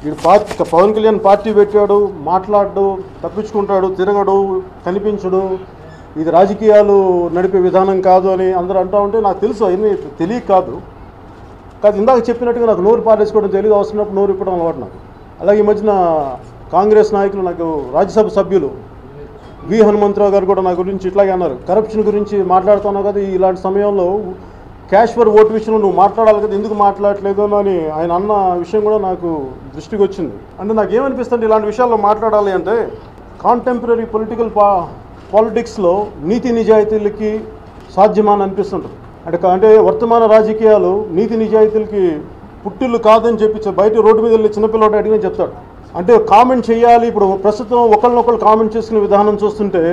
వీడు party Pawan Kalyan party పెట్టాడు, మాట్లాడు, తప్పించుకుంటాడు, తిరగడు, కనిపించడు, ఇది రాజకీయాలు నడిపే విధానం కాదు అని అందరూ అంటూ ఉంటే నాకు తెలుసు, అవన్నీ తెలియక కాదు. ఇందాక చెప్పినట్టుగా నాకు నోరు పారేసుకోవడం తెలియదు, అవసరమైనప్పుడు నోరు ఇప్పడం అలవాటు నాకు. అలాగే ఈ మధ్యన కాంగ్రెస్ నాయకులు, నాకు రాజ్యసభ సభ్యులు వి హనుమంతరావు గారు కూడా నా గురించి ఇట్లాగే అన్నారు, కరప్షన్ గురించి మాట్లాడుతున్నావు కదా, ఇలాంటి సమయంలో క్యాష్ ఫర్ ఓటు విషయంలో నువ్వు మాట్లాడాలి కదా, ఎందుకు మాట్లాడలేదు అని ఆయన అన్న విషయం కూడా నాకు దృష్టికి వచ్చింది. అంటే నాకు ఏమనిపిస్తుంది, ఇలాంటి విషయాల్లో మాట్లాడాలి అంటే కాంటెంపరీ పాలిటిక్స్లో నీతి నిజాయితీలకి సాధ్యమని అనిపిస్తుంటుంది. అంటే వర్తమాన రాజకీయాలు నీతి నిజాయితీలకి పుట్టిల్లు కాదని చెప్పి బయట రోడ్డు మీద వెళ్ళి చిన్నపిల్లడు అడిగిన చెప్తాడు. అంటే కామెంట్ చేయాలి, ఇప్పుడు ప్రస్తుతం ఒకళ్ళనొకళ్ళు కామెంట్ చేసుకునే విధానం చూస్తుంటే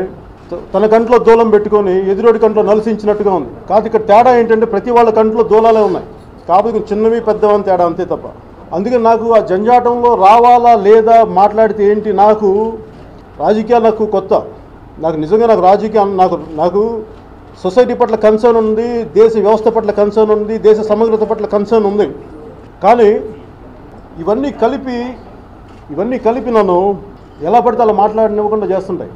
తన కంట్లో దూలం పెట్టుకొని ఎదురోడి కంట్లో నలిసించినట్టుగా ఉంది. ఇక్కడ తేడా ఏంటంటే ప్రతి వాళ్ళ కంట్లో దూలాలే ఉన్నాయి, కాబట్టి చిన్నవి పెద్దవని తేడా అంతే తప్ప. అందుకని నాకు ఆ జంజాటంలో రావాలా లేదా మాట్లాడితే ఏంటి, నాకు రాజకీయాలు నాకు కొత్త, నిజంగా రాజకీయం నాకు సొసైటీ పట్ల కన్సర్న్ ఉంది, దేశ వ్యవస్థ పట్ల కన్సర్న్ ఉంది, దేశ సమగ్రత పట్ల కన్సర్న్ ఉంది. కానీ ఇవన్నీ కలిపి నన్ను ఎలా పడితే అలా మాట్లాడనివ్వకుండా చేస్తుంటాయి.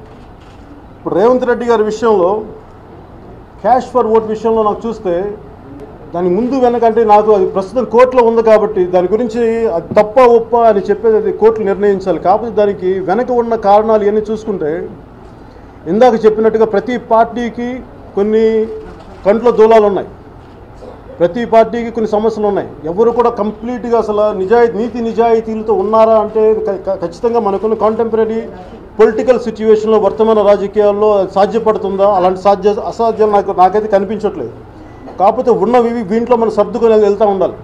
ఇప్పుడు రేవంత్ రెడ్డి గారి విషయంలో క్యాష్ ఫర్ ఓట్ విషయంలో నాకు చూస్తే దాని ముందు వెనకంటే నాకు అది ప్రస్తుతం కోర్టులో ఉంది కాబట్టి దాని గురించి అది తప్ప ఒప్ప అని చెప్పేది అది కోర్టులు నిర్ణయించాలి. కాకపోతే దానికి వెనక ఉన్న కారణాలు ఇవన్నీ చూసుకుంటే ఇందాక చెప్పినట్టుగా ప్రతి పార్టీకి కొన్ని కంట్లో దూలాలు ఉన్నాయి, ప్రతి పార్టీకి కొన్ని సమస్యలు ఉన్నాయి. ఎవరు కూడా కంప్లీట్గా అసలు నీతి నిజాయితీలతో ఉన్నారా అంటే ఖచ్చితంగా మనకున్న కాంటెంపరీ పొలిటికల్ సిచ్యువేషన్లో వర్తమాన రాజకీయాల్లో సాధ్యపడుతుందా, అలాంటి అసాధ్యాలు నాకైతే కనిపించట్లేదు. కాకపోతే ఉన్నవి వీంట్లో మనం సర్దుకొని వెళ్తూ ఉండాలి.